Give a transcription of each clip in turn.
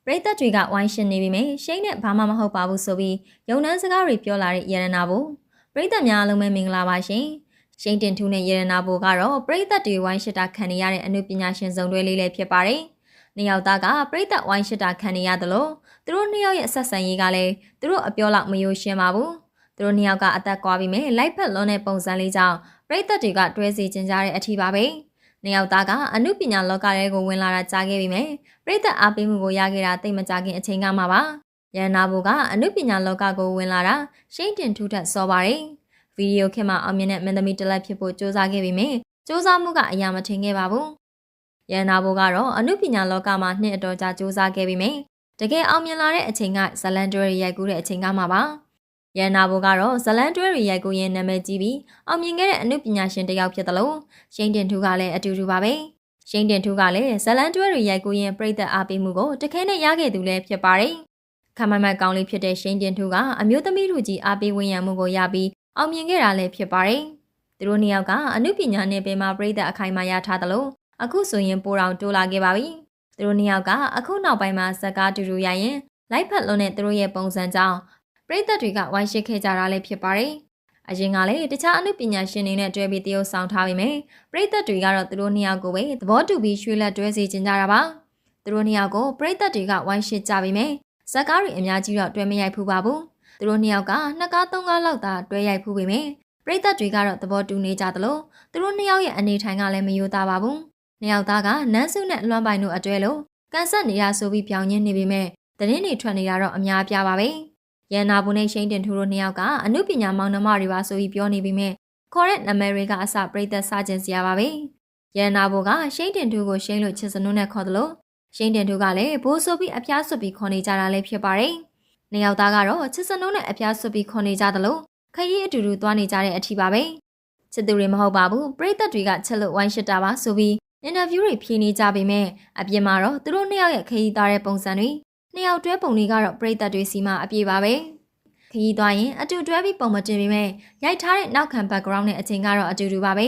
ရိသတ်တွေကဝိုင်းရှင်းနေပြီမယ်ရှိန်နဲ့ဘာမှမဟုတ်ပါဘူးဆိုပြီးယုံနှန်းစကားတွေပြောလာတဲ့ရတနာဘူပရိသတ်များအလုံးပဲမင်္ဂလာပါရှင်ရှိန်တင်ထူးနဲ့ရတနာဘူကတော့ပရိသတ်တွေဝိုင်းရှစ်တာခံနေရတဲ့အမှုပညာရှင်စုံတွဲလေးလည်းဖြစ်ပါတယ်နှစ်ယောက်သားကပရိသတ်ဝိုင်းရှစ်တာခံနေရတယ်လို့သူတို့နှစ်ယောက်ရဲ့ဆက်ဆံရေးကလည်းသူတို့အပြောလောက်မယိုရှင်းပါဘူးသူတို့နှစ်ယောက်ကအသက်ကွာပြီးမယ်လိုက်ဖက်လွန်တဲ့ပုံစံလေးကြောင့်ပရိသတ်တွေကတွဲစီကျင်ကြတဲ့အထီပါပဲနှစ်ယောက်သားကအမှုပညာလောကထဲကိုဝင်လာတာကြားခဲ့ပြီမယ်ပရိသတ်အားပေးမှုကိုရခဲ့တာသိမကြခင်အချိန်ကမှပါရန်နာဘူကအမှုပညာလောကကိုဝင်လာတာရှိန်တင်ထူးထက်စောပါတယ်ဗီဒီယိုခင်မှာအောင်မြင်တဲ့မင်းသမီးတစ်လက်ဖြစ်ဖို့စ조사ခဲ့ပြီမယ်စ조사မှုကအရာမထင်ခဲ့ပါဘူးရန်နာဘူကတော့အမှုပညာလောကမှာနှစ်အတော်ကြာစ조사ခဲ့ပြီမယ်တကယ်အောင်မြင်လာတဲ့အချိန်ကဇလန်တွဲရိုက်ကူးတဲ့အချိန်ကမှပါရန်နာဘူကတော့ဇလန်တွဲရိုက်ကူးရင်နာမည်ကြီးပြီးအောင်မြင်ခဲ့တဲ့အမှုပညာရှင်တစ်ယောက်ဖြစ်တယ်လို့ရှိန်တင်ထူးကလည်းအတူတူပါပဲရှိန်တင်ထူးကလည်းဇလန်တွဲရိုက်ကူးရင်ပြိသက်အားပေးမှုကိုတခဲနဲ့ရခဲ့သူလည်းဖြစ်ပါတယ်ခမမတ်ကောင်းလေးဖြစ်တဲ့ရှိန်တင်ထူးကအမျိုးသမီးတို့ကြီးအားပေးဝင်ရမှုကိုရပြီးအောင်မြင်ခဲ့တာလည်းဖြစ်ပါတယ်သူတို့နှစ်ယောက်ကအမှုပညာနယ်ပယ်မှာပြိသက်အခိုင်အမာရထားတယ်လို့အခုဆိုရင်ပိုတောင်တိုးလာခဲ့ပါပြီသူတို့နှစ်ယောက်ကအခုနောက်ပိုင်းမှာဇက်ကားတူတူရရင်လိုက်ဖက်လုံးနဲ့သူတို့ရဲ့ပုံစံကြောင့်ပရိသတ်တွေကဝိုင်းရှိခဲ့ကြတာလည်းဖြစ်ပါတယ်အရင်ကလည်းတခြားအမှုပညာရှင်တွေနဲ့တွဲပြီးတရုပ်ဆောင်ထားပြီးမယ်ပရိသတ်တွေကတော့သူတို့နှစ်ယောက်ကိုပဲသဘောတူပြီးရွှေလက်တွဲစီကျင်ကြတာပါသူတို့နှစ်ယောက်ကိုပရိသတ်တွေကဝိုင်းရှိကြပြီးမယ်ဇက်ကားတွေအများကြီးတော့တွဲမရိုက်ဖူးပါဘူးသူတို့နှစ်ယောက်ကနှစ်ကားသုံးကားလောက်သာတွဲရိုက်ဖူးပေမယ်ပရိသတ်တွေကတော့သဘောတူနေကြသလိုသူတို့နှစ်ယောက်ရဲ့အနေထိုင်ကလည်းမယိုသားပါဘူးနှစ်ယောက်သားကနန်းစုနဲ့လွမ်းပိုင်တို့အတွဲလို့ကန်ဆက်နေတာဆိုပြီးပြောင်းရင်းနေပေမဲ့သတင်းတွေထွက်နေတာတော့အများပြားပါပဲရန်နာဘူနဲ့ရှိန်တင်ထူတို့နှစ်ယောက်ကအမှုပညာမောင်နှမတွေပါဆိုပြီးပြောနေပေမဲ့ခေါ်တဲ့နာမည်တွေကအစပြိသက်စားကျင်စရာပါပဲရန်နာဘူကရှိန်တင်ထူကိုရှိန်လို့ချစ်စနုနဲ့ခေါ်တယ်လို့ရှိန်တင်ထူကလည်းဘိုးဆိုပြီးအဖျားဆွပြီးခေါ်နေကြတာလည်းဖြစ်ပါတယ်နှစ်ယောက်သားကတော့ချစ်စနုနဲ့အဖျားဆွပြီးခေါ်နေကြတယ်လို့ခရီးအတူတူသွားနေကြတဲ့အထီပါပဲချစ်သူတွေမဟုတ်ပါဘူးပြိသက်တွေကချစ်လို့ဝိုင်းရှစ်တာပါဆိုပြီးအင်တာဗျူးတွေဖြေနေကြပေမဲ့အပြင်မှာတော့သူတို့နှစ်ယောက်ရဲ့ခရီးသွားတဲ့ပုံစံတွေနှစ်ယောက်တွဲပုံတွေကတော့ပရိသတ်တွေစီမှာအပြေပါပဲခရီးသွားရင်အတူတွဲပြီးပုံမတင်ပေမဲ့ရိုက်ထားတဲ့နောက်ခံ background နဲ့အချိန်ကတော့အတူတူပါပဲ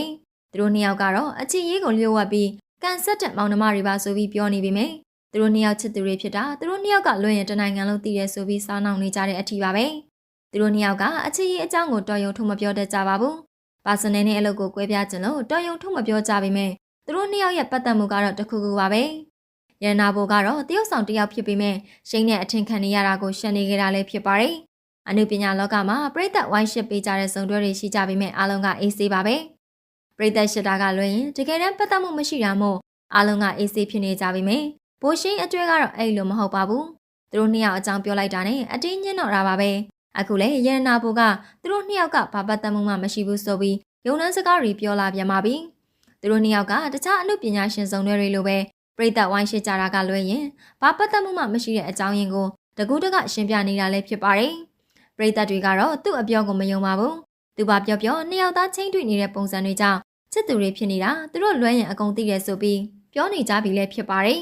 သူတို့နှစ်ယောက်ကတော့အချစ်ရေးကိုလျှို့ဝှက်ပြီးကန်ဆက်တဲ့မောင်နှမတွေပါဆိုပြီးပြောနေပေမဲ့သူတို့နှစ်ယောက်ချစ်သူတွေဖြစ်တာသူတို့နှစ်ယောက်ကလွှဲရင်တနိုင်ငံလုံးသိရဲဆိုပြီးစားနှောင်နေကြတဲ့အထီပါပဲသူတို့နှစ်ယောက်ကအချစ်ရေးအကြောင်းကိုတော်ရုံထုံမပြောတတ်ကြပါဘူးပါစနယ်နဲ့အလုပ်ကိုကွဲပြားခြင်းလို့တော်ရုံထုံမပြောကြပေမဲ့သူတို့နှစ်ယောက်ရဲ့ပတ်သက်မှုကတော့တခုခုပါပဲရန်နာဘိုကတော့တယောက်ဆောင်တယောက်ဖြစ်ပေမဲ့ရှိန်နဲ့အထင်ခံနေရတာကိုရှက်နေကြတာလည်းဖြစ်ပါတယ်အနုပညာလောကမှာပရိသတ်ဝိုင်းရှစ်ပေးကြတဲ့ဇုံတွဲတွေရှိကြပေမဲ့အားလုံးကအေးဆေးပါပဲပရိသတ်ရှစ်တာကလွှဲရင်တကယ်တမ်းပတ်သက်မှုမရှိတာမို့အားလုံးကအေးဆေးဖြစ်နေကြပေမဲ့ဘိုးရှိန်အတွဲကတော့အဲ့လိုမဟုတ်ပါဘူးသူတို့နှစ်ယောက်အကြောင်းပြောလိုက်တာနဲ့အတင်းညှင်းတော့တာပါပဲအခုလေရန်နာဘိုကသူတို့နှစ်ယောက်ကဘာပတ်သက်မှုမှမရှိဘူးဆိုပြီးယုံနှန်းစကားတွေပြောလာပြန်ပါပြီသူတို့နှစ်ယောက်ကတခြားအမှုပညာရှင်စုံတွေလိုပဲပရိသတ်ဝိုင်းရှိကြတာကလွဲရင်ဘာပတ်သက်မှုမှမရှိတဲ့အကြောင်းရင်းကိုတကူးတကရှင်းပြနေတာလည်းဖြစ်ပါတယ်ပရိသတ်တွေကတော့သူ့အပြောကိုမယုံပါဘူးသူပါပြောနှစ်ယောက်သားချင်းတွေ့နေတဲ့ပုံစံတွေကြောင့်ချစ်သူတွေဖြစ်နေတာသူတို့လွဲရင်အကုန်သိတယ်ဆိုပြီးပြောနေကြပြီလည်းဖြစ်ပါတယ်